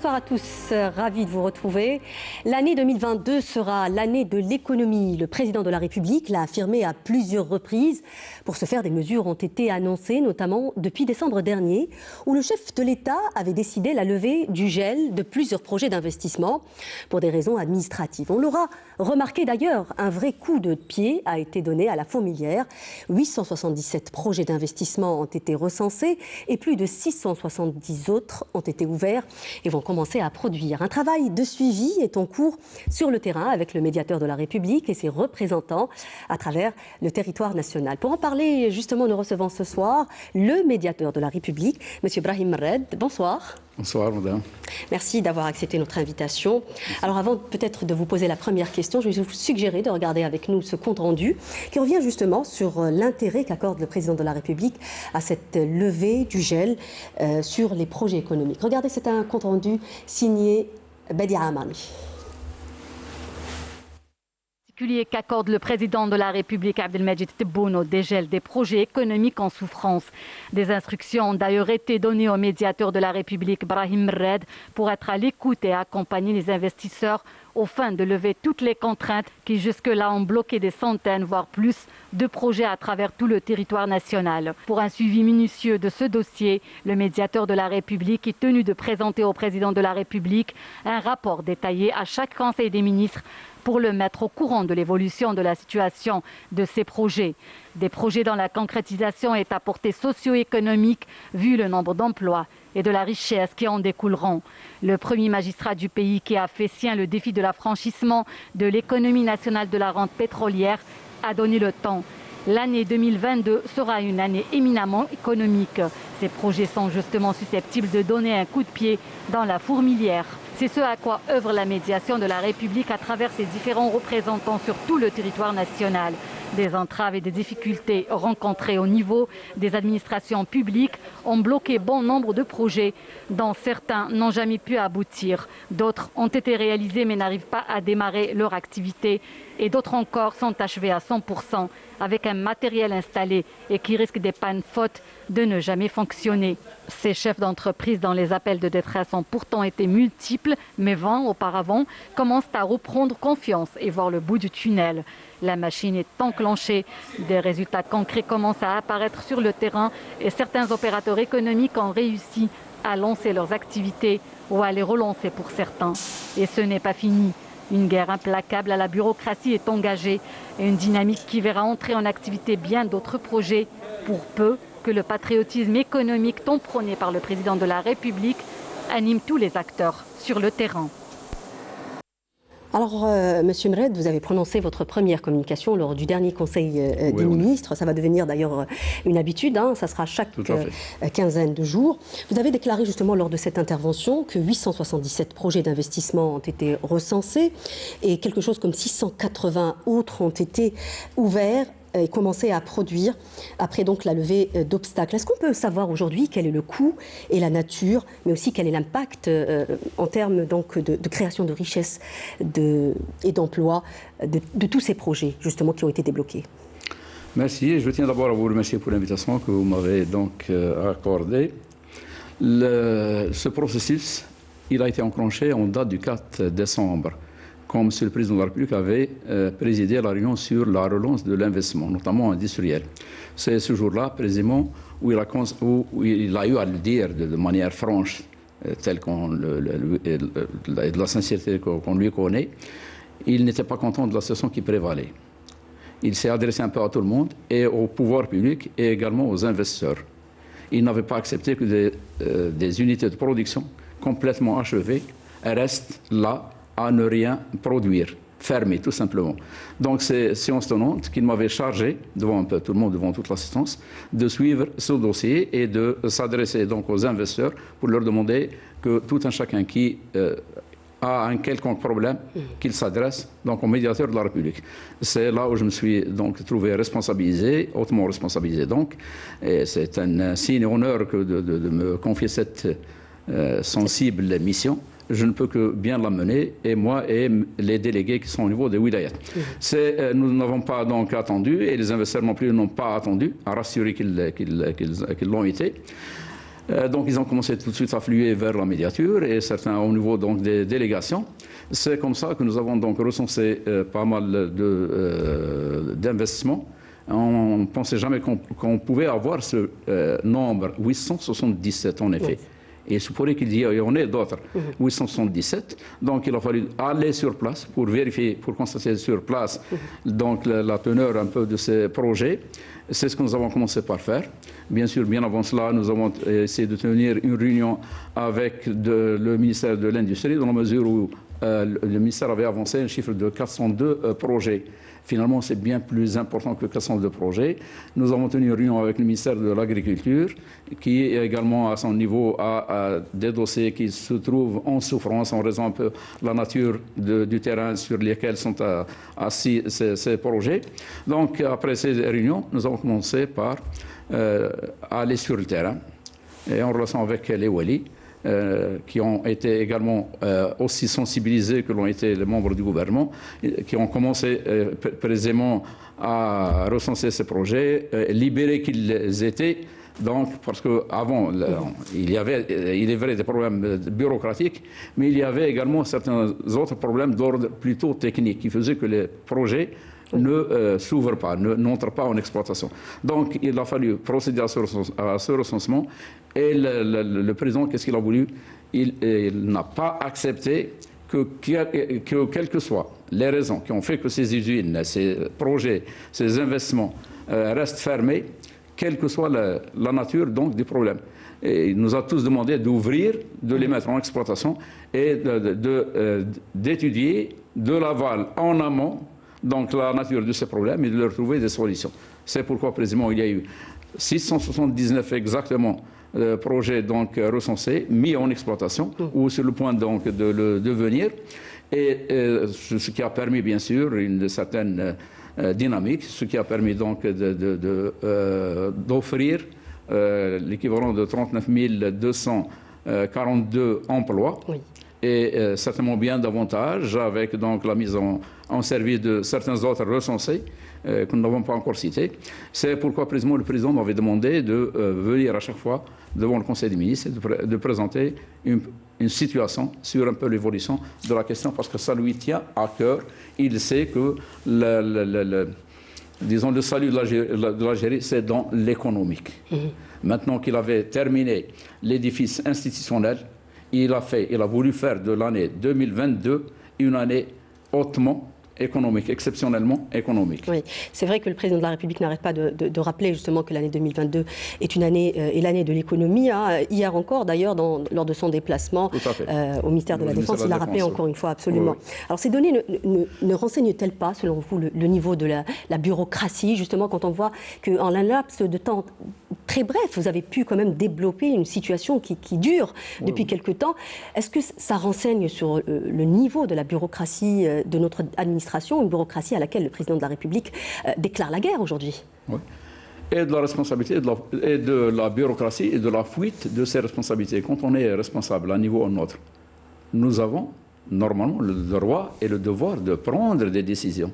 Bonsoir à tous, ravi de vous retrouver. L'année 2022 sera l'année de l'économie. Le président de la République l'a affirmé à plusieurs reprises. Pour ce faire, des mesures ont été annoncées, notamment depuis décembre dernier, où le chef de l'État avait décidé la levée du gel de plusieurs projets d'investissement pour des raisons administratives. On l'aura remarqué d'ailleurs, un vrai coup de pied a été donné à la fourmilière. 877 projets d'investissement ont été recensés et plus de 670 autres ont été ouverts et vont commencer à produire. Un travail de suivi est en cours sur le terrain avec le médiateur de la République et ses représentants à travers le territoire national. Pour en parler, justement, nous recevons ce soir le médiateur de la République, M. Brahim Red. Bonsoir. Bonsoir, madame. Merci d'avoir accepté notre invitation. Alors avant peut-être de vous poser la première question, je vais vous suggérer de regarder avec nous ce compte-rendu qui revient justement sur l'intérêt qu'accorde le président de la République à cette levée du gel sur les projets économiques. Regardez, c'est un compte-rendu signé Badia Amani. Qu'accorde le président de la République, Abdelmajid Tebboune, au dégel des projets économiques en souffrance. Des instructions ont d'ailleurs été données au médiateur de la République, Brahim Red, pour être à l'écoute et accompagner les investisseurs aux fins de lever toutes les contraintes qui jusque-là ont bloqué des centaines, voire plus, de projets à travers tout le territoire national. Pour un suivi minutieux de ce dossier, le médiateur de la République est tenu de présenter au président de la République un rapport détaillé à chaque Conseil des ministres pour le mettre au courant de l'évolution de la situation de ces projets. Des projets dont la concrétisation est à portée socio-économique vu le nombre d'emplois et de la richesse qui en découleront. Le premier magistrat du pays qui a fait sien le défi de l'affranchissement de l'économie nationale de la rente pétrolière a donné le temps. L'année 2022 sera une année éminemment économique. Ces projets sont justement susceptibles de donner un coup de pied dans la fourmilière. C'est ce à quoi œuvre la médiation de la République à travers ses différents représentants sur tout le territoire national. Des entraves et des difficultés rencontrées au niveau des administrations publiques ont bloqué bon nombre de projets, dont certains n'ont jamais pu aboutir. D'autres ont été réalisés mais n'arrivent pas à démarrer leur activité. Et d'autres encore sont achevés à 100% avec un matériel installé et qui risquent des pannes faute de ne jamais fonctionner. Ces chefs d'entreprise dont les appels de détresse ont pourtant été multiples, mais vains auparavant, commencent à reprendre confiance et voir le bout du tunnel. La machine est enclenchée, des résultats concrets commencent à apparaître sur le terrain et certains opérateurs économiques ont réussi à lancer leurs activités ou à les relancer pour certains. Et ce n'est pas fini. Une guerre implacable à la bureaucratie est engagée et une dynamique qui verra entrer en activité bien d'autres projets pour peu que le patriotisme économique tant prôné par le président de la République anime tous les acteurs sur le terrain. Alors, Monsieur Mred, vous avez prononcé votre première communication lors du dernier Conseil des ministres. Ça va devenir d'ailleurs une habitude, hein. Ça sera chaque quinzaine de jours. Vous avez déclaré justement lors de cette intervention que 877 projets d'investissement ont été recensés et quelque chose comme 680 autres ont été ouverts et commencer à produire après donc la levée d'obstacles. Est-ce qu'on peut savoir aujourd'hui quel est le coût et la nature, mais aussi quel est l'impact en termes donc de création de richesses et d'emplois de tous ces projets justement qui ont été débloqués? Merci. Je tiens d'abord à vous remercier pour l'invitation que vous m'avez donc accordée. Ce processus, il a été enclenché en date du 4 décembre. Comme M. le Président de la République avait présidé la réunion sur la relance de l'investissement, notamment industriel. C'est ce jour-là, précisément, où il a eu à le dire de manière franche, telle de la sincérité qu'on lui connaît. Il n'était pas content de la situation qui prévalait. Il s'est adressé un peu à tout le monde, et au pouvoir public, et également aux investisseurs. Il n'avait pas accepté que des unités de production complètement achevées restent là, à ne rien produire, fermé tout simplement. Donc c'est séance tenante qu'il m'avait chargé, devant un peu tout le monde, devant toute l'assistance, de suivre ce dossier et de s'adresser donc aux investisseurs pour leur demander que tout un chacun qui a un quelconque problème, qu'il s'adresse donc au médiateur de la République. C'est là où je me suis donc trouvé responsabilisé, hautement responsabilisé donc, et c'est un signe et honneur que de me confier cette sensible mission. Je ne peux que bien la mener, et moi et les délégués qui sont au niveau des wilayats. Nous n'avons pas donc attendu, et les investisseurs non plus n'ont pas attendu, à rassurer qu'ils l'ont été. Donc ils ont commencé tout de suite à fluer vers la médiature et certains au niveau donc des délégations. C'est comme ça que nous avons donc recensé pas mal d'investissements. On ne pensait jamais qu'on pouvait avoir ce nombre, 877 en effet. Oui. Et il se pourrait qu'il y en ait d'autres, 877. Donc il a fallu aller sur place pour vérifier, pour constater sur place donc la teneur un peu de ces projets. C'est ce que nous avons commencé par faire. Bien sûr, bien avant cela, nous avons essayé de tenir une réunion avec le ministère de l'Industrie, dans la mesure où le ministère avait avancé un chiffre de 402 projets. Finalement, c'est bien plus important que 402 projets. Nous avons tenu une réunion avec le ministère de l'Agriculture, qui également, à son niveau, a des dossiers qui se trouvent en souffrance en raison un peu de la nature du terrain sur lesquels sont assis ces projets. Donc, après ces réunions, nous avons commencé par aller sur le terrain et en relation avec les Wali, qui ont été également aussi sensibilisés que l'ont été les membres du gouvernement, qui ont commencé précisément à recenser ces projets, libérés qu'ils étaient. Donc, parce qu'avant, il est vrai, des problèmes bureaucratiques, mais il y avait également certains autres problèmes d'ordre plutôt technique qui faisaient que les projets ne s'ouvrent pas, n'entrent pas en exploitation. Donc, il a fallu procéder à ce recensement. Et le président, qu'est-ce qu'il a voulu? Il n'a pas accepté que quelles que soient les raisons qui ont fait que ces usines, ces projets, ces investissements restent fermés, quelle que soit la nature donc du problème. Et il nous a tous demandé d'ouvrir, de les mettre en exploitation et d'étudier de l'aval en amont donc la nature de ces problèmes et de leur trouver des solutions. C'est pourquoi précisément il y a eu 679 exactement projets donc recensés, mis en exploitation ou sur le point donc de le devenir, et ce qui a permis bien sûr une certaine dynamique, ce qui a permis donc d'offrir l'équivalent de 39 242 emplois. Oui. Et certainement bien davantage avec donc la mise en service de certains autres recensés que nous n'avons pas encore cités. C'est pourquoi précisément le président m'avait demandé de venir à chaque fois devant le Conseil des ministres et de présenter une situation sur un peu l'évolution de la question, parce que ça lui tient à cœur. Il sait que disons, le salut de l'Algérie, c'est dans l'économique. Maintenant qu'il avait terminé l'édifice institutionnel, il a voulu faire de l'année 2022 une année hautement économique, exceptionnellement économique. Oui, c'est vrai que le président de la République n'arrête pas de rappeler justement que l'année 2022 est une année et l'année de l'économie. Hier encore, d'ailleurs, lors de son déplacement au ministère de la Défense, il l'a rappelé encore une fois, absolument. Oui. Alors ces données ne renseignent-elles pas, selon vous, le niveau de la bureaucratie, justement, quand on voit qu'en un laps de temps très bref, vous avez pu quand même développer une situation qui dure depuis quelque temps. Est-ce que ça renseigne sur le niveau de la bureaucratie de notre administration, une bureaucratie à laquelle le président de la République déclare la guerre aujourd'hui? Oui. Et de la responsabilité, et de la bureaucratie et de la fuite de ces responsabilités. Quand on est responsable à un niveau ou à un autre, nous avons normalement le droit et le devoir de prendre des décisions.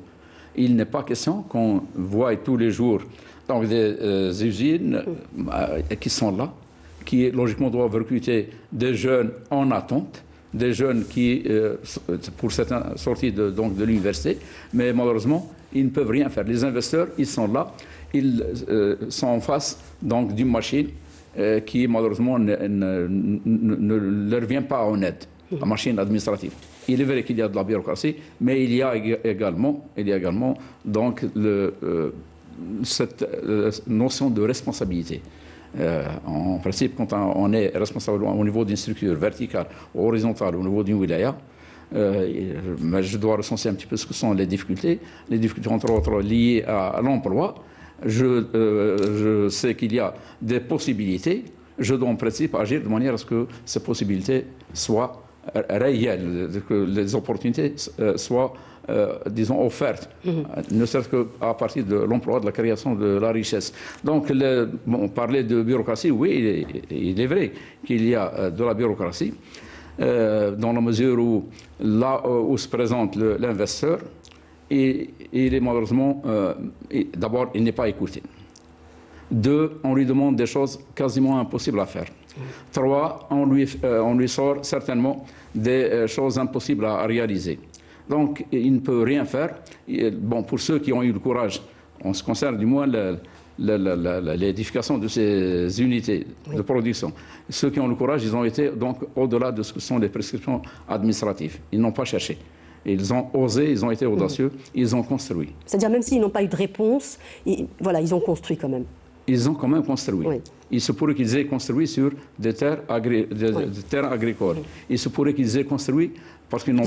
Il n'est pas question qu'on voie tous les jours donc des usines qui sont là, qui logiquement doivent recruter des jeunes en attente, des jeunes qui, pour certains, sortis de l'université, mais malheureusement, ils ne peuvent rien faire. Les investisseurs, ils sont là, ils sont en face donc d'une machine qui, malheureusement, ne leur vient pas en aide, la machine administrative. Il est vrai qu'il y a de la bureaucratie, mais il y a également donc cette notion de responsabilité. En principe, quand on est responsable au niveau d'une structure verticale ou horizontale, au niveau d'une wilaya, mais je dois recenser un petit peu ce que sont les difficultés entre autres liées à l'emploi. Je sais qu'il y a des possibilités, je dois en principe agir de manière à ce que ces possibilités soient réelles, que les opportunités soient disons, offertes, ne serait-ce qu'à partir de l'emploi, de la création de la richesse. Donc, on parlait de bureaucratie, oui, il est vrai qu'il y a de la bureaucratie, dans la mesure où, là où se présente l'investisseur, il est malheureusement, d'abord, il n'est pas écouté. Deux, on lui demande des choses quasiment impossibles à faire. 3, on lui sort certainement des choses impossibles à réaliser. Donc, il ne peut rien faire. Bon, pour ceux qui ont eu le courage, en ce qui concerne du moins l'édification de ces unités de production, ceux qui ont le courage, ils ont été donc au-delà de ce que sont les prescriptions administratives. Ils n'ont pas cherché. Ils ont osé, ils ont été audacieux, ils ont construit. C'est-à-dire même s'ils n'ont pas eu de réponse, voilà, ils ont construit quand même. Ils ont quand même construit. Oui. Il se pourrait qu'ils aient construit sur des terrains agricoles. Il se pourrait qu'ils aient construit parce qu'ils n'ont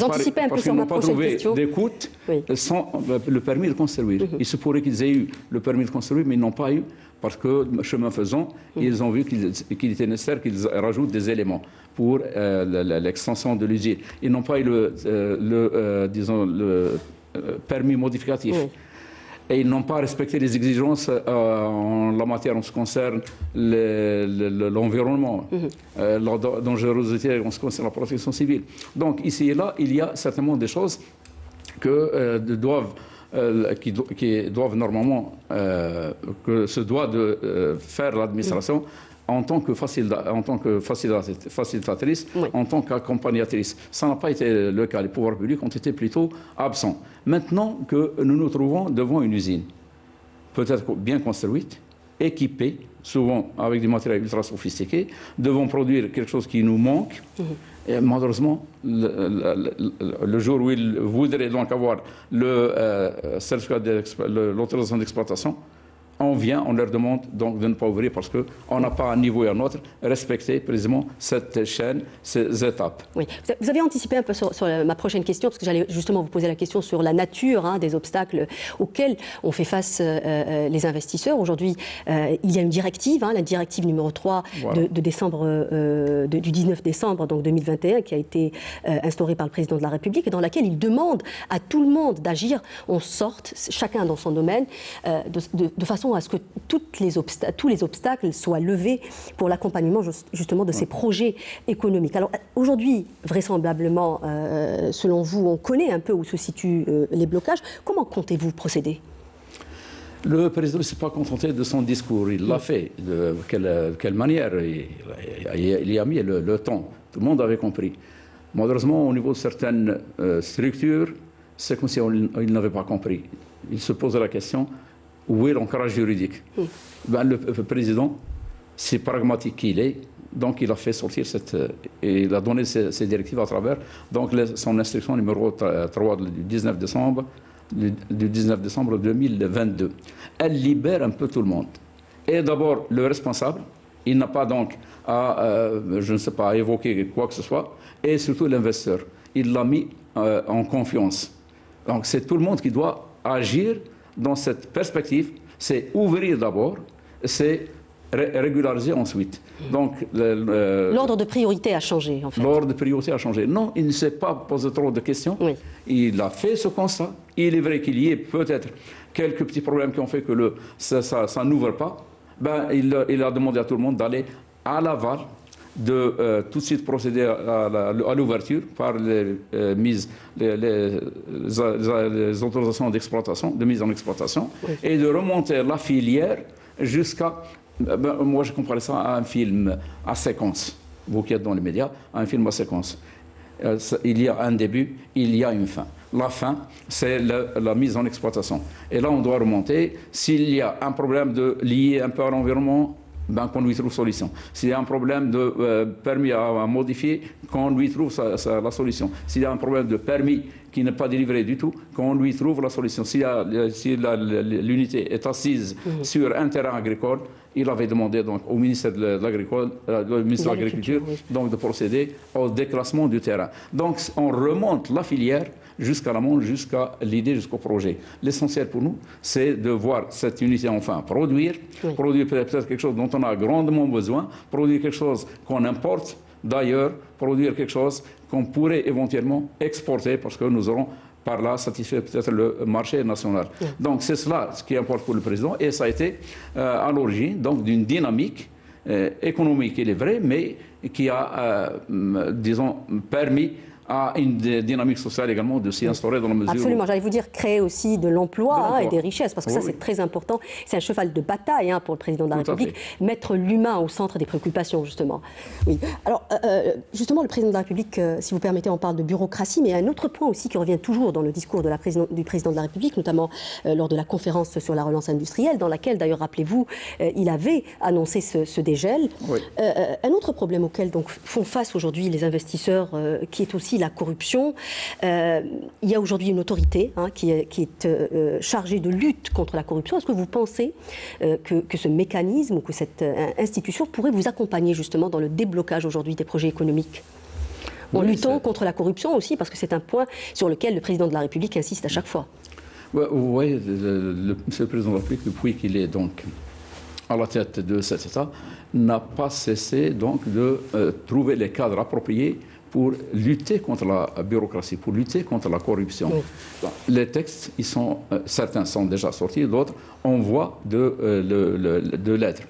pas trouvé d'écoute sans le permis de construire. Il se pourrait qu'ils aient eu le permis de construire, mais ils n'ont pas eu parce que, chemin faisant, ils ont vu qu'il était nécessaire qu'ils rajoutent des éléments pour l'extension de l'usine. Ils n'ont pas eu le permis modificatif. Et ils n'ont pas respecté les exigences en la matière en ce qui concerne l'environnement, la dangerosité en ce qui concerne la protection civile. Donc ici et là, il y a certainement des choses qui doivent normalement, que se doit de faire l'administration en tant que facilitatrice, en tant qu'accompagnatrice. Ça n'a pas été le cas. Les pouvoirs publics ont été plutôt absents. Maintenant que nous nous trouvons devant une usine, peut-être bien construite, équipée, souvent avec du matériel ultra sophistiqué, devons produire quelque chose qui nous manque. Et malheureusement, le jour où ils voudraient donc avoir l'autorisation d'exploitation, on leur demande donc de ne pas ouvrir parce qu'on n'a pas à un niveau et à un autre respecté précisément cette chaîne, ces étapes. Oui. Vous avez anticipé un peu sur ma prochaine question, parce que j'allais justement vous poser la question sur la nature des obstacles auxquels ont fait face les investisseurs. Aujourd'hui, il y a une directive, la directive numéro 3 du 19 décembre donc 2021, qui a été instaurée par le président de la République, et dans laquelle il demande à tout le monde d'agir en sorte, chacun dans son domaine, de façon à ce que tous les obstacles soient levés pour l'accompagnement justement de ces projets économiques. Alors aujourd'hui, vraisemblablement, selon vous, on connaît un peu où se situent les blocages. Comment comptez-vous procéder ? Le président ne s'est pas contenté de son discours. Il l'a fait. De quelle manière ? Il y a mis le temps. Tout le monde avait compris. Malheureusement, au niveau de certaines structures, c'est comme si il n'avait pas compris. Il se pose la question: où est l'ancrage juridique ? Le président, c'est pragmatique qu'il est, donc il a fait sortir il a donné ces directives à travers donc son instruction numéro 3 du 19 décembre 2022. Elle libère un peu tout le monde. Et d'abord, le responsable, il n'a pas donc à évoquer quoi que ce soit, et surtout l'investisseur. Il l'a mis en confiance. Donc c'est tout le monde qui doit agir dans cette perspective. C'est ouvrir d'abord, c'est régulariser ensuite. Donc l'ordre de priorité a changé, en fait. L'ordre de priorité a changé. Non, il ne s'est pas posé trop de questions. Oui. Il a fait ce constat. Il est vrai qu'il y ait peut-être quelques petits problèmes qui ont fait que ça n'ouvre pas. Il a demandé à tout le monde d'aller à l'aval, de tout de suite procéder à l'ouverture par les autorisations d'exploitation, de mise en exploitation, et de remonter la filière jusqu'à... moi, je comparais ça à un film à séquence. Vous qui êtes dans les médias, à un film à séquence. Il y a un début, il y a une fin. La fin, c'est la mise en exploitation. Et là, on doit remonter. S'il y a un problème lié un peu à l'environnement, qu'on lui trouve solution. S'il y a un problème de permis à modifier, qu'on lui trouve la solution. S'il y a un problème de permis qui n'est pas délivré du tout, qu'on lui trouve la solution. Si l'unité est assise sur un terrain agricole, il avait demandé donc au ministère de l'Agriculture donc de procéder au déclassement du terrain. Donc on remonte la filière jusqu'à l'amont, jusqu'à l'idée, jusqu'au projet. L'essentiel pour nous, c'est de voir cette unité enfin produire peut-être quelque chose dont on a grandement besoin, produire quelque chose qu'on importe d'ailleurs, produire quelque chose qu'on pourrait éventuellement exporter parce que nous aurons par là satisfait peut-être le marché national. Donc c'est cela ce qui importe pour le président, et ça a été à l'origine donc d'une dynamique économique, il est vrai, mais qui a, disons, permis à une dynamique sociale également de s'y instaurer dans la mesure Absolument, où... j'allais vous dire créer aussi de l'emploi et des richesses, parce que ça oui, c'est très important. C'est un cheval de bataille pour le président de la République, mettre l'humain au centre des préoccupations, justement. Oui. Alors, justement, le président de la République, si vous permettez, on parle de bureaucratie, mais un autre point aussi qui revient toujours dans le discours du président de la République, notamment lors de la conférence sur la relance industrielle, dans laquelle, d'ailleurs, rappelez-vous, il avait annoncé ce dégel. Oui. Un autre problème auquel donc, font face aujourd'hui les investisseurs, qui est aussi la corruption. Il y a aujourd'hui une autorité qui est chargée de lutte contre la corruption. Est-ce que vous pensez que ce mécanisme ou que cette institution pourrait vous accompagner justement dans le déblocage aujourd'hui des projets économiques, en luttant contre la corruption aussi, parce que c'est un point sur lequel le président de la République insiste à chaque fois? Vous voyez, Monsieur le Président de la République, depuis qu'il est donc à la tête de cet État, n'a pas cessé donc de trouver les cadres appropriés pour lutter contre la bureaucratie, pour lutter contre la corruption. Oui. Donc, les textes, certains sont déjà sortis, d'autres en voie de l'être.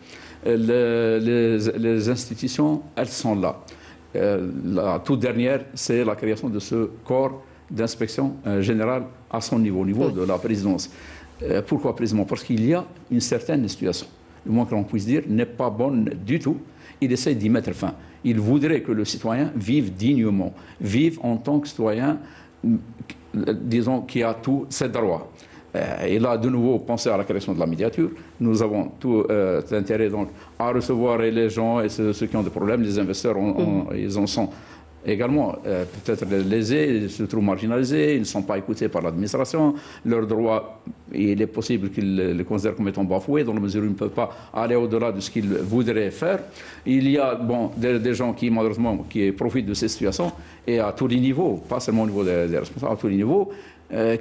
Les institutions, elles sont là. La toute dernière, c'est la création de ce corps d'inspection générale à son niveau, au niveau de la présidence. Pourquoi précisément? Parce qu'il y a une certaine situation, le moins que l'on puisse dire, n'est pas bonne du tout. Il essaie d'y mettre fin. Il voudrait que le citoyen vive dignement, vive en tant que citoyen, disons, qui a tous ses droits. Il a de nouveau pensé à la création de la médiature. Nous avons tout intérêt donc, à recevoir les gens et ceux qui ont des problèmes. Les investisseurs, ils en sont également peut-être lésés, ils se trouvent marginalisés, ils ne sont pas écoutés par l'administration. Leurs droits, il est possible qu'ils les considèrent comme étant bafoués, dans la mesure où ils ne peuvent pas aller au-delà de ce qu'ils voudraient faire. Il y a des gens qui, malheureusement, qui profitent de ces situations, et à tous les niveaux, pas seulement au niveau des responsables, à tous les niveaux,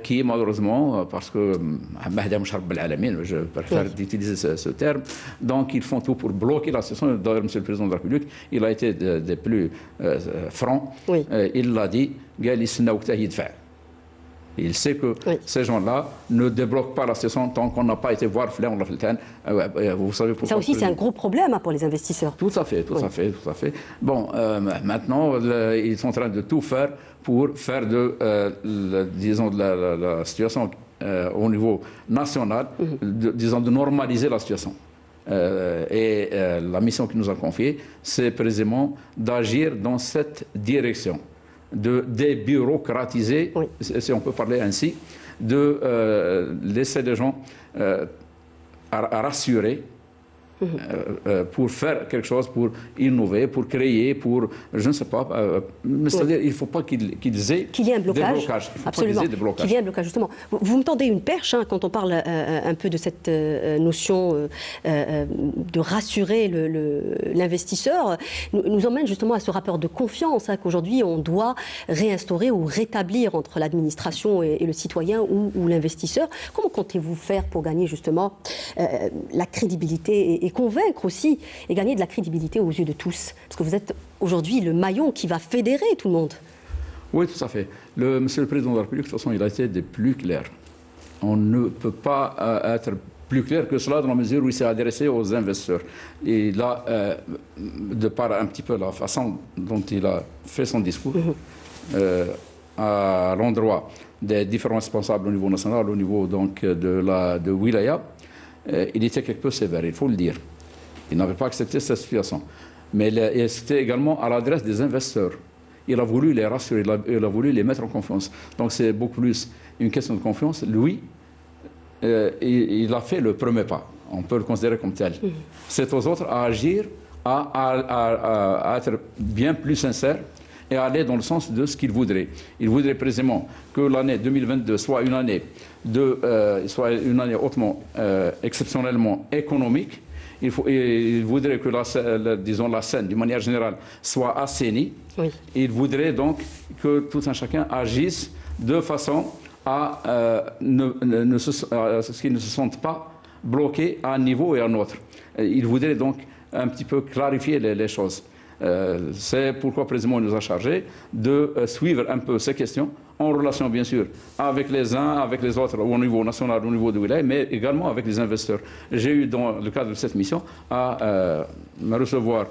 qui malheureusement, parce que je préfère utiliser ce terme, donc ils font tout pour bloquer la situation. D'ailleurs, Monsieur le Président de la République, il a été des plus francs. Oui. Il l'a dit, il sait que ces gens-là ne débloquent pas la situation tant qu'on n'a pas été voir vous savez pourquoi. Ça aussi, c'est un gros problème pour les investisseurs. Tout à fait, tout à fait. Bon, maintenant, ils sont en train de tout faire pour faire disons, la situation au niveau national, disons, de normaliser la situation. La mission qu'il nous a confiée, c'est précisément d'agir dans cette direction, de débureaucratiser, si on peut parler ainsi, de laisser les gens à rassurer, pour faire quelque chose, pour innover, pour créer, pour, je ne sais pas, c'est-à-dire il ne faut pas qu'ils aient qu'il y ait un blocage. Des blocages. Absolument, qu'il y ait un blocage, justement. Vous me tendez une perche quand on parle un peu de cette notion de rassurer l'investisseur, nous emmène justement à ce rapport de confiance qu'aujourd'hui on doit réinstaurer ou rétablir entre l'administration et le citoyen ou l'investisseur. Comment comptez-vous faire pour gagner justement la crédibilité et convaincre aussi et gagner de la crédibilité aux yeux de tous? Parce que vous êtes aujourd'hui le maillon qui va fédérer tout le monde. Oui, tout à fait. Monsieur le Président de la République, de toute façon, il a été des plus clairs. On ne peut pas être plus clair que cela dans la mesure où il s'est adressé aux investisseurs. Et là, de par un petit peu la façon dont il a fait son discours, à l'endroit des différents responsables au niveau national, au niveau donc, de Wilaya, il était quelque peu sévère, il faut le dire. Il n'avait pas accepté cette situation. Mais c'était également à l'adresse des investisseurs. Il a voulu les rassurer, il a voulu les mettre en confiance. Donc c'est beaucoup plus une question de confiance. Lui, il a fait le premier pas. On peut le considérer comme tel. C'est aux autres à agir, à être bien plus sincères et à aller dans le sens de ce qu'il voudrait. Il voudrait précisément que l'année 2022 soit une année hautement, exceptionnellement économique. Il voudrait que la scène, d'une manière générale, soit assainie. Oui. Il voudrait donc que tout un chacun agisse de façon à ce qu'ils ne se sentent pas bloqués à un niveau et à un autre. Il voudrait donc un petit peu clarifier les choses. C'est pourquoi précisément il nous a chargé de suivre un peu ces questions en relation bien sûr avec les uns, avec les autres au niveau national, au niveau de Wilaya, mais également avec les investisseurs. J'ai eu dans le cadre de cette mission à me recevoir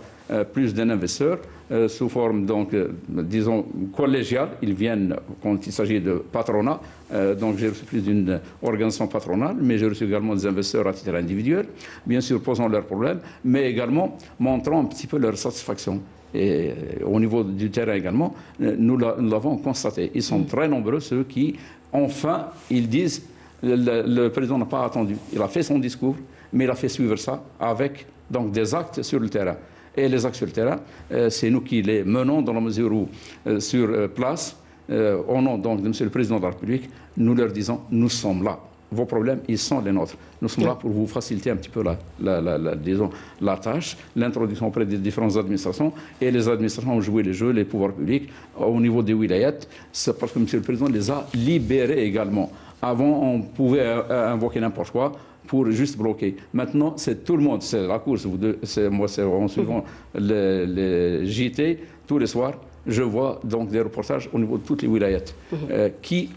plus d'un investisseur sous forme, donc, disons, collégiale. Ils viennent quand il s'agit de patronat. Donc j'ai reçu plus d'une organisation patronale, mais j'ai reçu également des investisseurs à titre individuel, bien sûr posant leurs problèmes, mais également montrant un petit peu leur satisfaction. Et au niveau du terrain également, nous l'avons constaté. Ils sont très nombreux, ceux qui, enfin, ils disent, le président n'a pas attendu. Il a fait son discours, mais il a fait suivre ça avec donc, des actes sur le terrain. Et les actes sur le terrain, c'est nous qui les menons dans la mesure où, sur place, au nom donc, de M. le Président de la République, nous leur disons, nous sommes là. Vos problèmes, ils sont les nôtres. Nous sommes là pour vous faciliter un petit peu disons, la tâche, l'introduction auprès des différentes administrations. Et les administrations ont joué les jeux, les pouvoirs publics, au niveau des wilayats. C'est parce que M. le Président les a libérés également. Avant, on pouvait invoquer n'importe quoi pour juste bloquer. Maintenant, c'est tout le monde, c'est la course. Moi, c'est en suivant les JT tous les soirs. Je vois donc des reportages au niveau de toutes les wilayats qui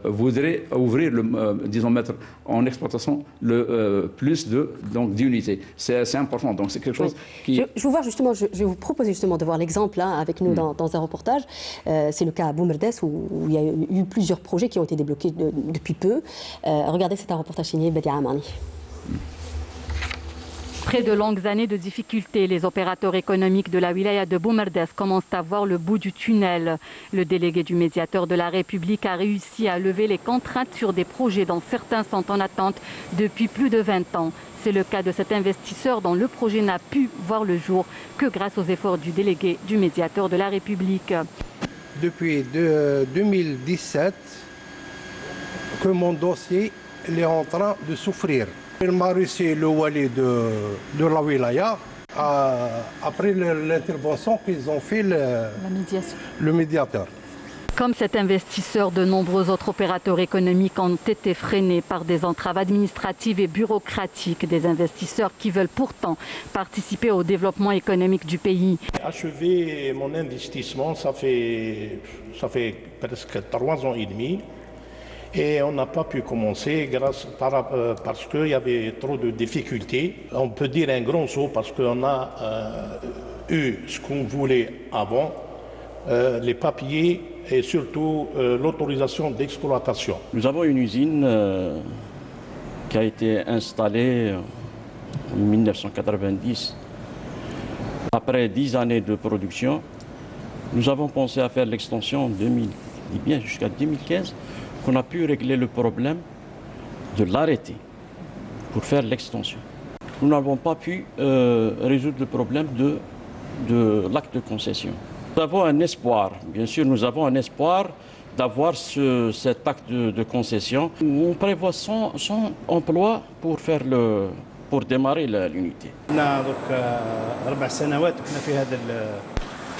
voudraient ouvrir, disons, mettre en exploitation le plus d'unités. C'est important, donc c'est quelque chose qui... Je vais voir justement, je vais vous proposer justement de voir l'exemple avec nous dans un reportage. C'est le cas à Boumerdes où il y a eu plusieurs projets qui ont été débloqués depuis peu. Regardez, c'est un reportage signé Badia Amani. Après de longues années de difficultés, les opérateurs économiques de la wilaya de Boumerdes commencent à voir le bout du tunnel. Le délégué du médiateur de la République a réussi à lever les contraintes sur des projets dont certains sont en attente depuis plus de 20 ans. C'est le cas de cet investisseur dont le projet n'a pu voir le jour que grâce aux efforts du délégué du médiateur de la République. Depuis 2017, que mon dossier est en train de souffrir. Il m'a reçu le wali de la wilaya après l'intervention qu'ils ont fait le médiateur. Comme cet investisseur, de nombreux autres opérateurs économiques ont été freinés par des entraves administratives et bureaucratiques, des investisseurs qui veulent pourtant participer au développement économique du pays. Achever mon investissement, ça fait presque 3 ans et demi. Et on n'a pas pu commencer parce qu'il y avait trop de difficultés. On peut dire un grand saut parce qu'on a eu ce qu'on voulait avant, les papiers et surtout l'autorisation d'exploitation. Nous avons une usine qui a été installée en 1990. Après 10 années de production, nous avons pensé à faire l'extension jusqu'à 2015. On a pu régler le problème de l'arrêter pour faire l'extension. Nous n'avons pas pu résoudre le problème de l'acte de concession. Nous avons un espoir, bien sûr, nous avons un espoir d'avoir cet acte de concession. On prévoit 100 emplois pour démarrer l'unité.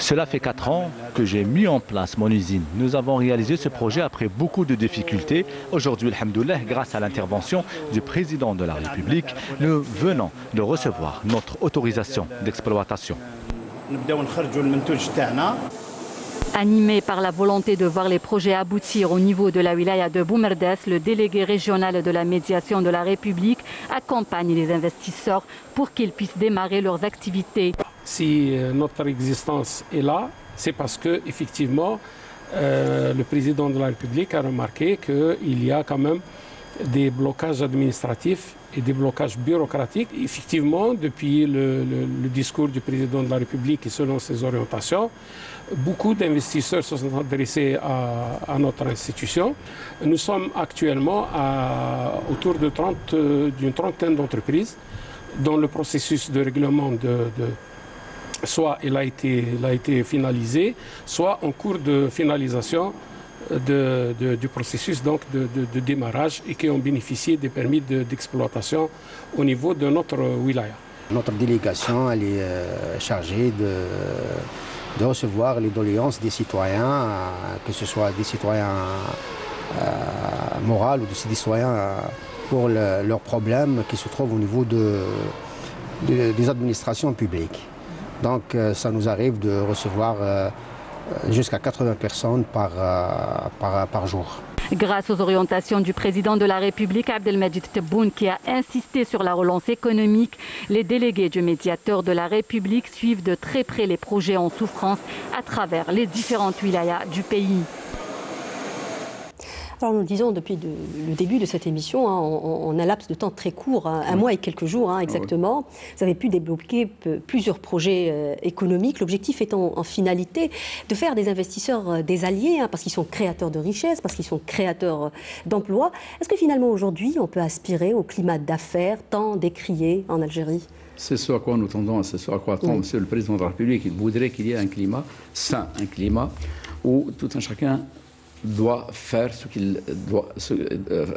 Cela fait 4 ans que j'ai mis en place mon usine. Nous avons réalisé ce projet après beaucoup de difficultés. Aujourd'hui, alhamdoulilah, grâce à l'intervention du président de la République, nous venons de recevoir notre autorisation d'exploitation. Animé par la volonté de voir les projets aboutir au niveau de la wilaya de Boumerdes, le délégué régional de la médiation de la République accompagne les investisseurs pour qu'ils puissent démarrer leurs activités. Si notre existence est là, c'est parce que effectivement, le président de la République a remarqué qu'il y a quand même des blocages administratifs et des blocages bureaucratiques. Effectivement, depuis le discours du président de la République et selon ses orientations, beaucoup d'investisseurs se sont adressés à notre institution. Nous sommes actuellement autour d'une trentaine d'entreprises dont le processus de règlement soit il a été finalisé, soit en cours de finalisation du processus donc de démarrage et qui ont bénéficié des permis d'exploitation au niveau de notre wilaya. Notre délégation elle est chargée de recevoir les doléances des citoyens, que ce soit des citoyens moraux ou des citoyens pour leurs problèmes qui se trouvent au niveau des administrations publiques. Donc ça nous arrive de recevoir jusqu'à 80 personnes par jour. Grâce aux orientations du président de la République, Abdelmajid Tebboune, qui a insisté sur la relance économique, les délégués du médiateur de la République suivent de très près les projets en souffrance à travers les différentes wilayas du pays. Alors nous le disons depuis le début de cette émission, hein, en un laps de temps très court, hein, un mois et quelques jours hein, exactement, vous avez pu débloquer plusieurs projets économiques. L'objectif étant en finalité de faire des investisseurs des alliés, hein, parce qu'ils sont créateurs de richesses, parce qu'ils sont créateurs d'emplois. Est-ce que finalement aujourd'hui on peut aspirer au climat d'affaires tant décrié en Algérie ? C'est ce à quoi nous tendons, c'est ce à quoi attend Monsieur le Président de la République. Il voudrait qu'il y ait un climat sain, un climat où tout un chacun doit faire ce qu'il doit,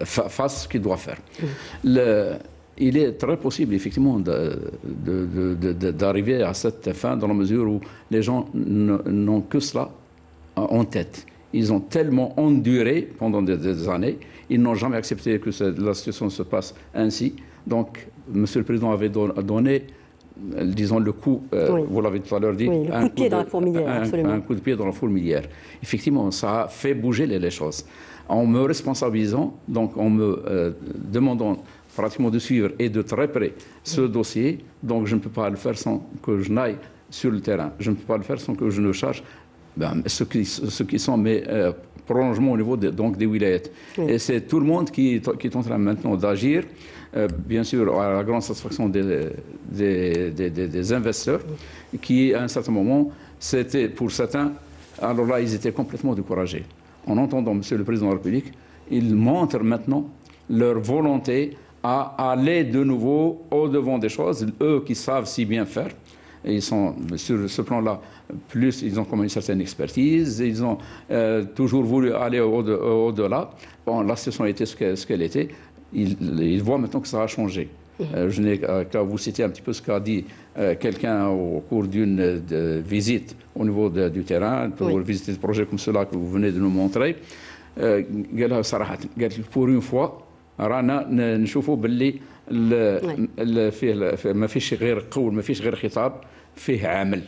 fasse ce qu'il doit faire. Il est très possible, effectivement, d'arriver à cette fin dans la mesure où les gens n'ont que cela en tête. Ils ont tellement enduré pendant des années, ils n'ont jamais accepté que la situation se passe ainsi. Donc, Monsieur le Président avait donné, disons, le coup, vous l'avez tout à l'heure dit, oui, le coup de pied dans la fourmilière, absolument. Un coup de pied dans la fourmilière. Effectivement, ça a fait bouger les choses. En me responsabilisant, donc en me demandant pratiquement de suivre et de très près ce dossier, donc je ne peux pas le faire sans que je n'aille sur le terrain. Je ne peux pas le faire sans que je ne cherche ce qui sont mes prolongements au niveau donc des wilayats. Et c'est tout le monde qui est en train maintenant d'agir. Bien sûr, à la grande satisfaction des investisseurs, qui, à un certain moment, c'était pour certains, alors là, ils étaient complètement découragés. En entendant M. le Président de la République, ils montrent maintenant leur volonté à aller de nouveau au-devant des choses, eux qui savent si bien faire. Et ils sont, sur ce plan-là, plus ils ont comme une certaine expertise, ils ont toujours voulu aller au-delà. Bon, la situation était ce qu'elle était. Ils voient maintenant que ça a changé. Je n'ai qu'à vous citer un petit peu ce qu'a dit quelqu'un au cours d'une visite au niveau du terrain, pour visiter des projets comme cela que vous venez de nous montrer. Pour une fois, رانا نشوفوا باللي ما فيش غير قول ما فيش غير خطاب فيه عمل.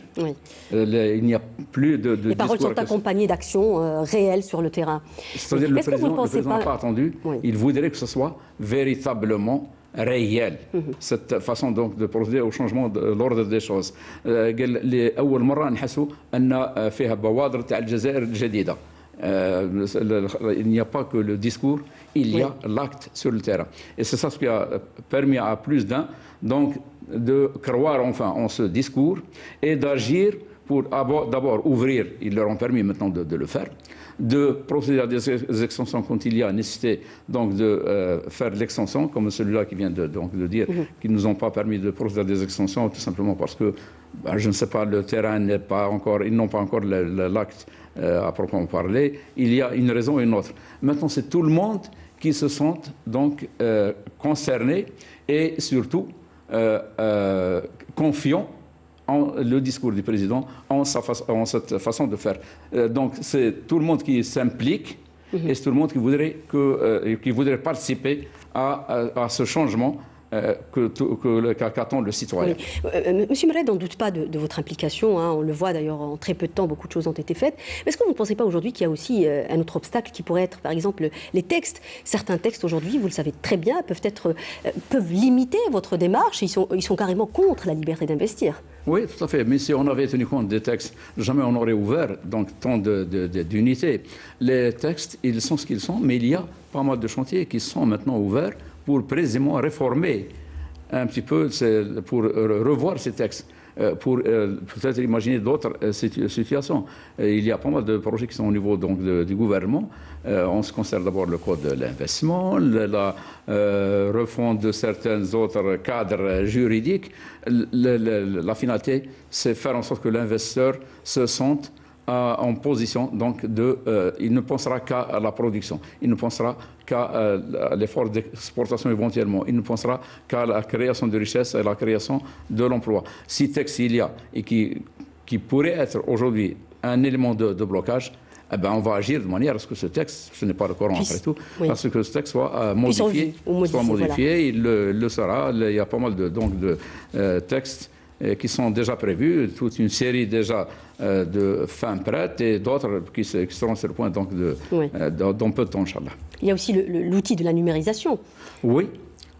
Il n'y a plus de les paroles sont accompagnées d'actions réelles sur le terrain. C'est-à-dire le président n'a pas attendu, il voudrait que ce soit véritablement réel. Cette façon donc de procéder au changement de l'ordre des choses. لأول مرة نحسوا أن فيها بوادر تاع الجزائر الجديدة. Il n'y a pas que le discours, il y a l'acte sur le terrain. Et c'est ça ce qui a permis à plus d'un donc de croire enfin en ce discours et d'agir pour d'abord ouvrir, ils leur ont permis maintenant de le faire, de procéder à des extensions quand il y a nécessité donc de faire l'extension, comme celui-là qui vient de dire, qu'ils ne nous ont pas permis de procéder à des extensions, tout simplement parce que, je ne sais pas, le terrain n'est pas encore, ils n'ont pas encore l'acte à proprement parler. Il y a une raison et une autre. Maintenant, c'est tout le monde qui se sent donc concerné et surtout confiant en le discours du président, en cette façon de faire. Donc c'est tout le monde qui s'implique et c'est tout le monde qui voudrait participer à ce changement qu'attend le citoyen. Monsieur Mred, on ne doute pas de votre implication, hein, on le voit d'ailleurs en très peu de temps, beaucoup de choses ont été faites. Mais est-ce que vous ne pensez pas aujourd'hui qu'il y a aussi un autre obstacle qui pourrait être par exemple les textes? Certains textes aujourd'hui, vous le savez très bien, peuvent limiter votre démarche, ils sont carrément contre la liberté d'investir. Oui, tout à fait. Mais si on avait tenu compte des textes, jamais on aurait ouvert donc tant d'unités. Les textes, ils sont ce qu'ils sont, mais il y a pas mal de chantiers qui sont maintenant ouverts pour précisément réformer un petit peu, pour revoir ces textes, pour peut-être imaginer d'autres situations. Il y a pas mal de projets qui sont au niveau donc, du gouvernement. On se concerne d'abord le code de l'investissement, la refonte de certains autres cadres juridiques. La finalité, c'est faire en sorte que l'investisseur se sente en position donc il ne pensera qu'à la production, il ne pensera qu'à l'effort d'exportation éventuellement, il ne pensera qu'à la création de richesse et la création de l'emploi. Si texte il y a et qui pourrait être aujourd'hui un élément de blocage, eh ben on va agir de manière à ce que ce texte, ce n'est pas le Coran après tout, à ce que ce texte soit modifié, voilà. il le sera. Il y a pas mal de textes qui sont déjà prévues, toute une série déjà de fins prêtes et d'autres qui seront sur le point donc dans peu de temps, Inch'Allah. Il y a aussi l'outil de la numérisation. Oui,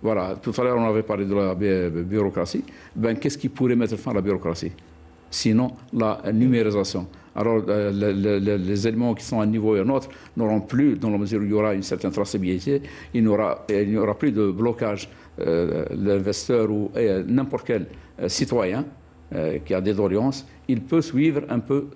voilà. Tout à l'heure, on avait parlé de la bureaucratie. Ben, qu'est-ce qui pourrait mettre fin à la bureaucratie? Sinon, la numérisation. Alors, les éléments qui sont à un niveau et à un autre n'auront plus, dans la mesure où il y aura une certaine traçabilité, il n'y aura plus de blocage. L'investisseur ou n'importe quel citoyen qui a des doléances, il peut suivre un peu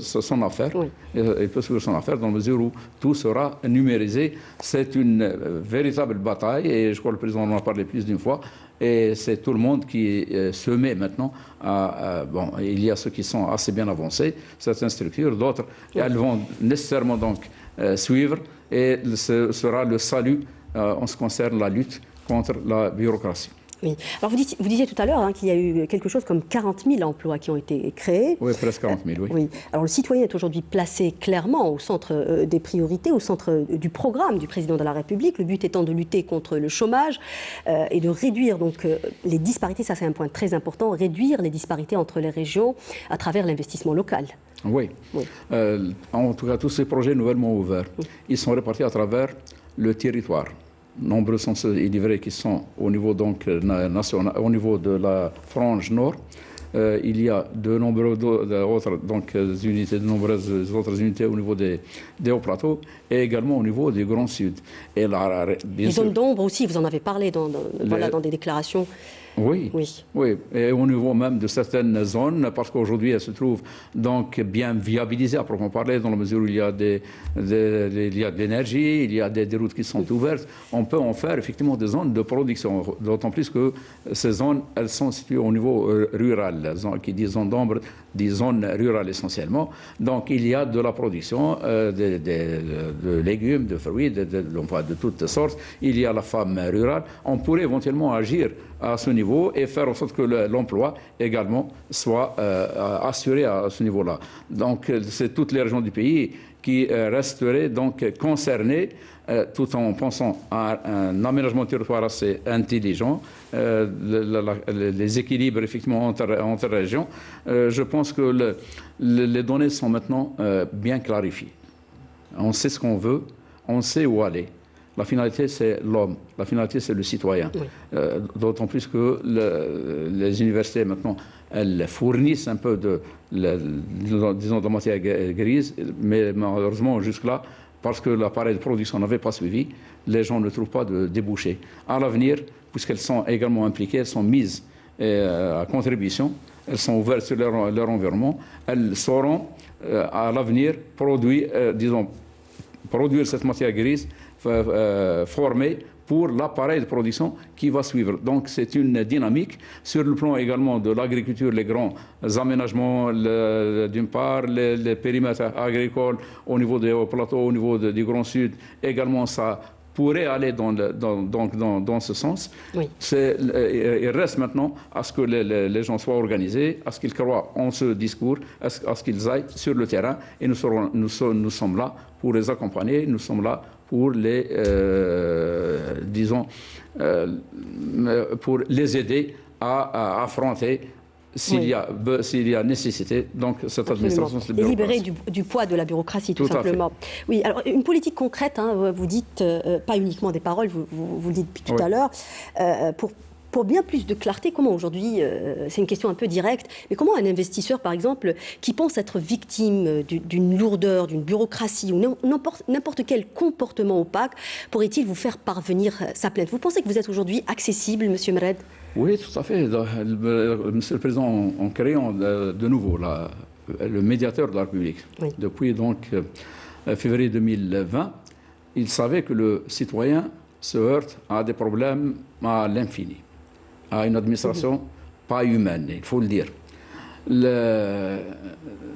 son affaire. Oui. Il peut suivre son affaire dans la mesure où tout sera numérisé. C'est une véritable bataille et je crois que le président en a parlé plus d'une fois. Et c'est tout le monde qui se met maintenant bon, il y a ceux qui sont assez bien avancés, certaines structures, d'autres, elles vont nécessairement donc suivre et ce sera le salut en ce qui concerne la lutte contre la bureaucratie. Oui. Alors vous disiez tout à l'heure qu'il y a eu quelque chose comme 40 000 emplois qui ont été créés. Oui, presque 40 000, oui. Oui. Alors le citoyen est aujourd'hui placé clairement au centre des priorités, au centre du programme du président de la République, le but étant de lutter contre le chômage et de réduire donc les disparités, ça c'est un point très important, réduire les disparités entre les régions à travers l'investissement local. Oui. En tout cas, tous ces projets nouvellement ouverts, ils sont répartis à travers le territoire. Nombreux sont ceux livrés qui sont au niveau donc national, au niveau de la frange nord. Il y a de nombreuses autres unités, de nombreuses autres unités au niveau des hauts plateaux et également au niveau du Grand Sud. Et là, les zones d'ombre aussi, vous en avez parlé dans des déclarations. Oui, et au niveau même de certaines zones, parce qu'aujourd'hui elles se trouvent donc bien viabilisées à proprement parler, dans la mesure où il y a de l'énergie, il y a des routes qui sont ouvertes, on peut en faire effectivement des zones de production, d'autant plus que ces zones, elles sont situées au niveau rural, qui dit zone d'ombre, des zones rurales essentiellement, donc il y a de la production de légumes, de fruits, de toutes sortes, il y a la femme rurale, on pourrait éventuellement agir à ce niveau et faire en sorte que l'emploi également soit assuré à ce niveau-là. Donc c'est toutes les régions du pays qui resteraient donc concernées tout en pensant à un aménagement de territoire assez intelligent, les équilibres effectivement entre régions. Je pense que les données sont maintenant bien clarifiées. On sait ce qu'on veut, on sait où aller. La finalité, c'est l'homme. La finalité, c'est le citoyen. Oui. D'autant plus que les universités, maintenant, elles fournissent un peu disons, de matière grise, mais malheureusement, jusque-là, parce que l'appareil de production n'avait pas suivi, les gens ne trouvent pas de débouchés. À l'avenir, puisqu'elles sont également impliquées, elles sont mises à contribution, elles sont ouvertes sur leur environnement, elles sauront à l'avenir produire cette matière grise formée pour l'appareil de production qui va suivre. Donc c'est une dynamique sur le plan également de l'agriculture, les grands aménagements, d'une part, les périmètres agricoles au niveau des hauts plateaux, au niveau du Grand Sud, également ça pourrait aller dans ce sens. Oui. Il reste maintenant à ce que les gens soient organisés, à ce qu'ils croient en ce discours, à ce qu'ils aillent sur le terrain. Et nous sommes là pour les accompagner, nous sommes là pour pour les aider à affronter s'il y a nécessité, donc cette administration. Et libérer du poids de la bureaucratie, tout simplement. Oui, alors une politique concrète, vous dites, pas uniquement des paroles, vous le dites depuis tout à l'heure, pour bien plus de clarté, comment aujourd'hui, c'est une question un peu directe, mais comment un investisseur, par exemple, qui pense être victime d'une lourdeur, d'une bureaucratie ou n'importe quel comportement opaque, pourrait-il vous faire parvenir sa plainte? Vous pensez que vous êtes aujourd'hui accessible, Monsieur Mered? Oui, tout à fait. Monsieur le Président, en créant de nouveau le médiateur de la République, depuis donc février 2020, il savait que le citoyen se heurte à des problèmes à l'infini, à une administration pas humaine, il faut le dire.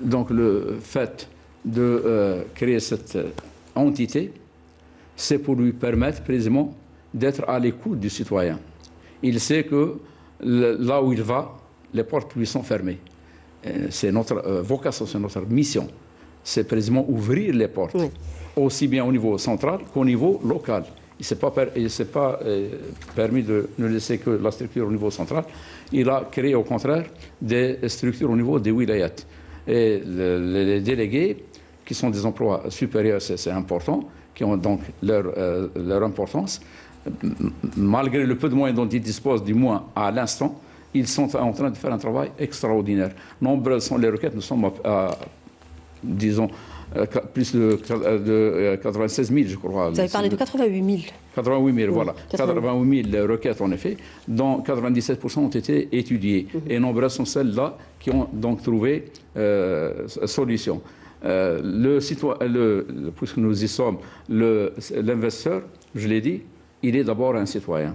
Donc le fait de créer cette entité, c'est pour lui permettre précisément d'être à l'écoute du citoyen. Il sait que là où il va, les portes lui sont fermées. C'est notre vocation, c'est notre mission. C'est précisément ouvrir les portes, aussi bien au niveau central qu'au niveau local. Il ne s'est pas permis de ne laisser que la structure au niveau central. Il a créé au contraire des structures au niveau des wilayats. Et les délégués, qui sont des emplois supérieurs, c'est important, qui ont donc leur importance, malgré le peu de moyens dont ils disposent, du moins à l'instant, ils sont en train de faire un travail extraordinaire. Nombreuses sont les requêtes, nous sommes à disons, plus de 96 000, je crois. Vous avez parlé de 88 000. 88 000, oui, voilà. 88 000 requêtes, en effet, dont 97% ont été étudiées. Et nombreuses sont celles-là qui ont donc trouvé solution. Puisque nous y sommes, l'investisseur, je l'ai dit, il est d'abord un citoyen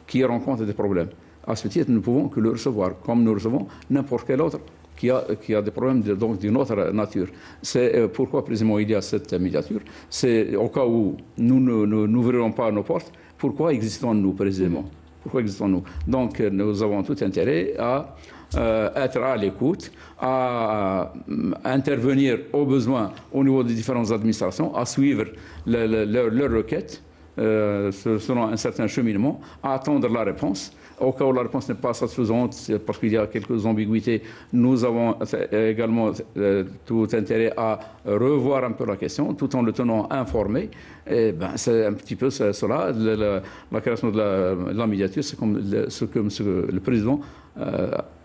qui rencontre des problèmes. À ce titre, nous ne pouvons que le recevoir, comme nous recevons n'importe quel autre qui a des problèmes d'une autre nature. C'est pourquoi précisément il y a cette médiature. C'est au cas où nous n'ouvrirons pas nos portes, pourquoi existons-nous précisément? Pourquoi existons-nous? Donc nous avons tout intérêt à être à l'écoute, à intervenir au besoin au niveau des différentes administrations, à suivre leurs requêtes selon un certain cheminement, à attendre la réponse. Au cas où la réponse n'est pas satisfaisante, parce qu'il y a quelques ambiguïtés, nous avons également tout intérêt à revoir un peu la question, tout en le tenant informé. Et ben, c'est un petit peu cela. La création de la médiature, c'est comme ce que le président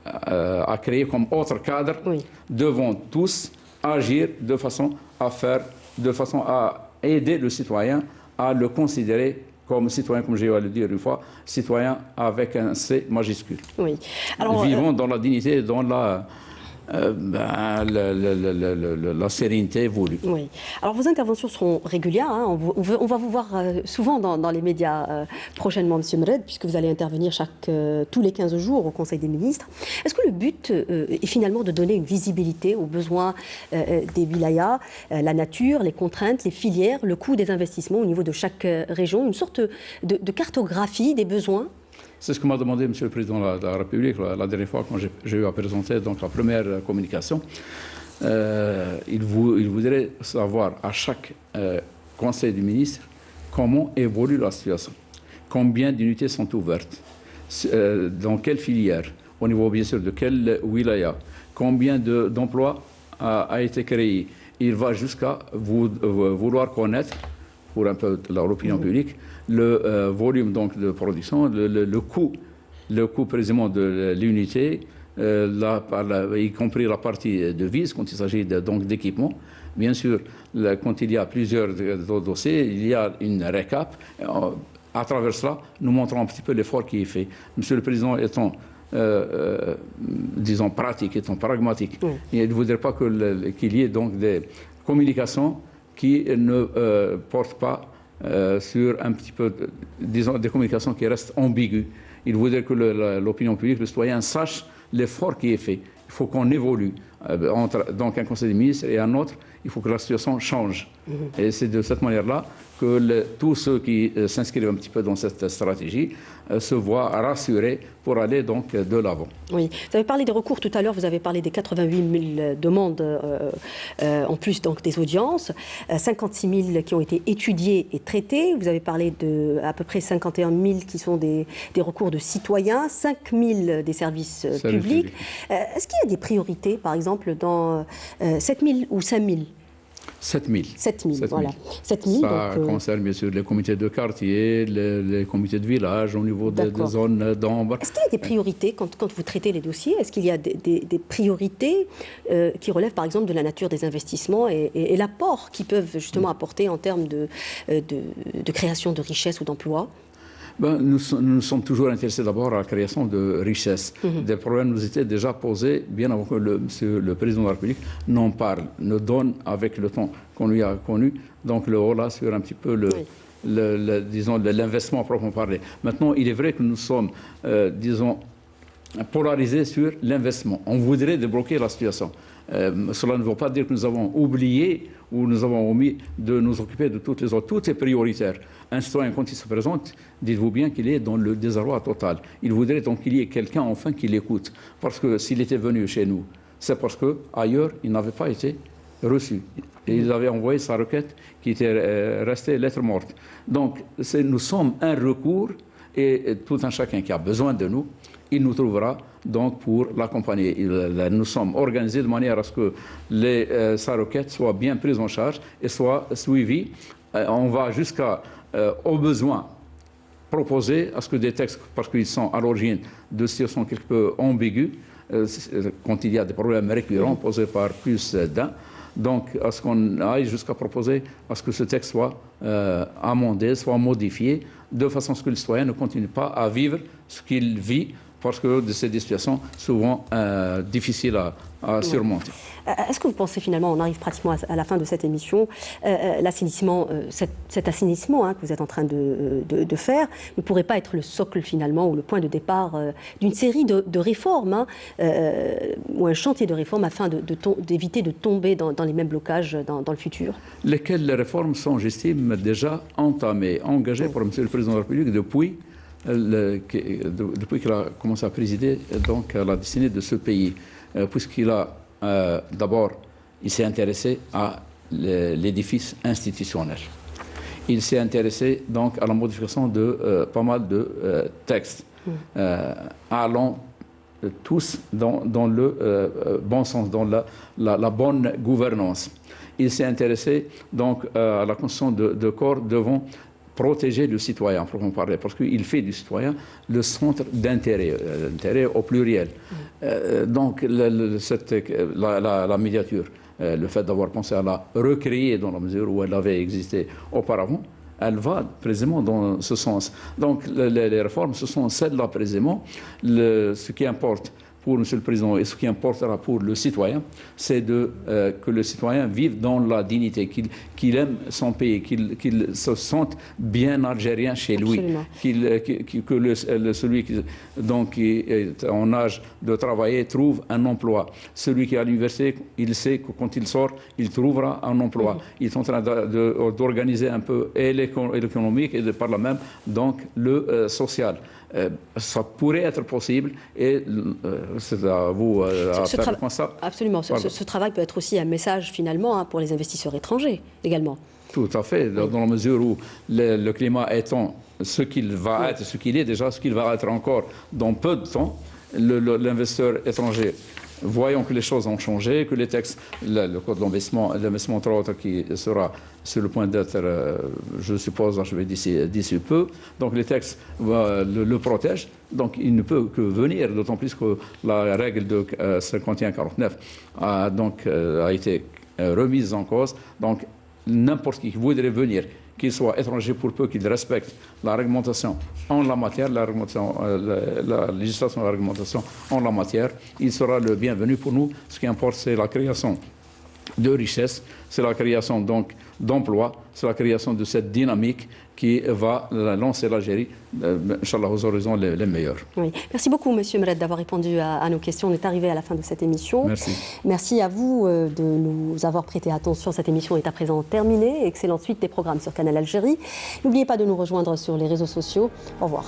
a créé comme autre cadre. Oui. Devant tous agir de façon à aider le citoyen à le considérer comme citoyen, comme j'ai eu à le dire une fois, citoyen avec un C majuscule. Oui. Alors, vivons dans la dignité, dans la sérénité voulue. Oui. Alors vos interventions seront régulières. Hein. On va vous voir souvent dans les médias prochainement, M. Mred, puisque vous allez intervenir tous les 15 jours au Conseil des ministres. Est-ce que le but est finalement de donner une visibilité aux besoins des wilayas, la nature, les contraintes, les filières, le coût des investissements au niveau de chaque région, une sorte de cartographie des besoins? C'est ce que m'a demandé M. le Président de la République la dernière fois quand j'ai eu à présenter donc, la première communication. Il voudrait savoir à chaque Conseil des ministres comment évolue la situation, combien d'unités sont ouvertes, dans quelle filière, au niveau bien sûr de quel wilaya, combien d'emplois a été créé. Il va jusqu'à vouloir connaître, pour un peu l'opinion publique, le volume donc, de production, le coût précisément de l'unité, y compris la partie de vis, quand il s'agit d'équipement. Bien sûr, quand il y a plusieurs dossiers, il y a une récap. À travers cela, nous montrons un petit peu l'effort qui est fait. Monsieur le Président étant, disons, pratique, étant pragmatique, il ne voudrait pas qu'il y ait donc des communications qui ne portent pas sur un petit peu, disons, des communications qui restent ambiguës. Il voudrait que l'opinion publique, le citoyen, sache l'effort qui est fait. Il faut qu'on évolue entre donc un Conseil des ministres et un autre. Il faut que la situation change. Et c'est de cette manière-là que tous ceux qui s'inscrivent un petit peu dans cette stratégie se voient rassurés pour aller donc de l'avant. Oui, vous avez parlé des recours tout à l'heure, vous avez parlé des 88 000 demandes en plus donc des audiences, 56 000 qui ont été étudiées et traitées, vous avez parlé de à peu près 51 000 qui sont des recours de citoyens, 5 000 des services publics. Est-ce qu'il y a des priorités, par exemple, dans 7 000 ou 5 000 7 000. 7 000, voilà. 7 000, ça concerne bien sûr les comités de quartier, les comités de village au niveau des zones d'ombre. Est-ce qu'il y a des priorités quand vous traitez les dossiers? Est-ce qu'il y a des priorités qui relèvent par exemple de la nature des investissements et l'apport qu'ils peuvent justement apporter en termes de création de richesses ou d'emplois? Nous sommes toujours intéressés d'abord à la création de richesses. Des problèmes nous étaient déjà posés bien avant que le président de la République n'en parle, ne donne avec le temps qu'on lui a connu, donc le haut-là sur un petit peu disons, l'investissement à proprement parler. Maintenant, il est vrai que nous sommes, disons, polarisés sur l'investissement. On voudrait débloquer la situation. Cela ne veut pas dire que nous avons oublié ou nous avons omis de nous occuper de toutes les autres. Tout est prioritaire. Un citoyen, quand il se présente, dites-vous bien qu'il est dans le désarroi total. Il voudrait donc qu'il y ait quelqu'un enfin qui l'écoute. Parce que s'il était venu chez nous, c'est parce qu'ailleurs, il n'avait pas été reçu. Et il avait envoyé sa requête qui était restée lettre morte. Donc, nous sommes un recours et tout un chacun qui a besoin de nous, il nous trouvera donc pour l'accompagner. Nous sommes organisés de manière à ce que sa requête soit bien prise en charge et soit suivie. On va jusqu'à, au besoin, proposer à ce que des textes, parce qu'ils sont à l'origine de situations quelque peu ambiguës, quand il y a des problèmes récurrents posés par plus d'un, donc à ce qu'on aille jusqu'à proposer à ce que ce texte soit amendé, soit modifié, de façon à ce que le citoyen ne continue pas à vivre ce qu'il vit, parce que c'est des situations souvent difficiles à surmonter. Est-ce que vous pensez finalement, on arrive pratiquement à la fin de cette émission, l'assainissement, cet assainissement que vous êtes en train de faire ne pourrait pas être le socle finalement ou le point de départ d'une série de réformes ou un chantier de réformes afin d'éviter de tomber dans les mêmes blocages dans le futur? Lesquelles les réformes sont, j'estime, déjà entamées, engagées par M. le Président de la République depuis qu'il a commencé à présider donc, à la destinée de ce pays, puisqu'il a d'abord, il s'est intéressé à l'édifice institutionnel. Il s'est intéressé donc à la modification de pas mal de textes, allant tous dans le bon sens, dans la bonne gouvernance. Il s'est intéressé donc à la construction de corps devant protéger le citoyen, pour en parler, parce qu'il fait du citoyen le centre d'intérêt, l'intérêt au pluriel. Donc, la médiature, le fait d'avoir pensé à la recréer dans la mesure où elle avait existé auparavant, elle va précisément dans ce sens. Donc, les réformes, ce sont celles-là précisément. Ce qui importe pour M. le Président et ce qui importera pour le citoyen, c'est que le citoyen vive dans la dignité, qu'il aime son pays, qu'il se sente bien algérien chez lui, que celui qui est en âge de travailler trouve un emploi. Celui qui est à l'université, il sait que quand il sort, il trouvera un emploi. Il est en train d'organiser un peu et l'économique et par là même donc le social. Ça pourrait être possible et c'est à vous à faire le constat. Absolument. Ce travail peut être aussi un message finalement pour les investisseurs étrangers également. Tout à fait, dans la mesure où le climat étant ce qu'il va être, ce qu'il est déjà, ce qu'il va être encore dans peu de temps, l'investisseur étranger, voyons que les choses ont changé, que les textes, le code de l'investissement, entre autres, qui sera sur le point d'être, je suppose, achevé d'ici peu. Donc les textes le protègent. Donc il ne peut que venir, d'autant plus que la règle de 51-49 a été remise en cause. Donc n'importe qui voudrait venir, qu'il soit étranger pour peu qu'il respecte la réglementation en la matière, la législation et la réglementation en la matière, il sera le bienvenu pour nous. Ce qui importe, c'est la création de richesses, c'est la création donc d'emplois, c'est la création de cette dynamique qui va lancer l'Algérie, Inch'Allah, aux horizons les meilleurs. Oui. Merci beaucoup, Monsieur Mred, d'avoir répondu à nos questions. On est arrivé à la fin de cette émission. Merci. Merci à vous de nous avoir prêté attention. Cette émission est à présent terminée. Excellente suite des programmes sur Canal Algérie. N'oubliez pas de nous rejoindre sur les réseaux sociaux. Au revoir.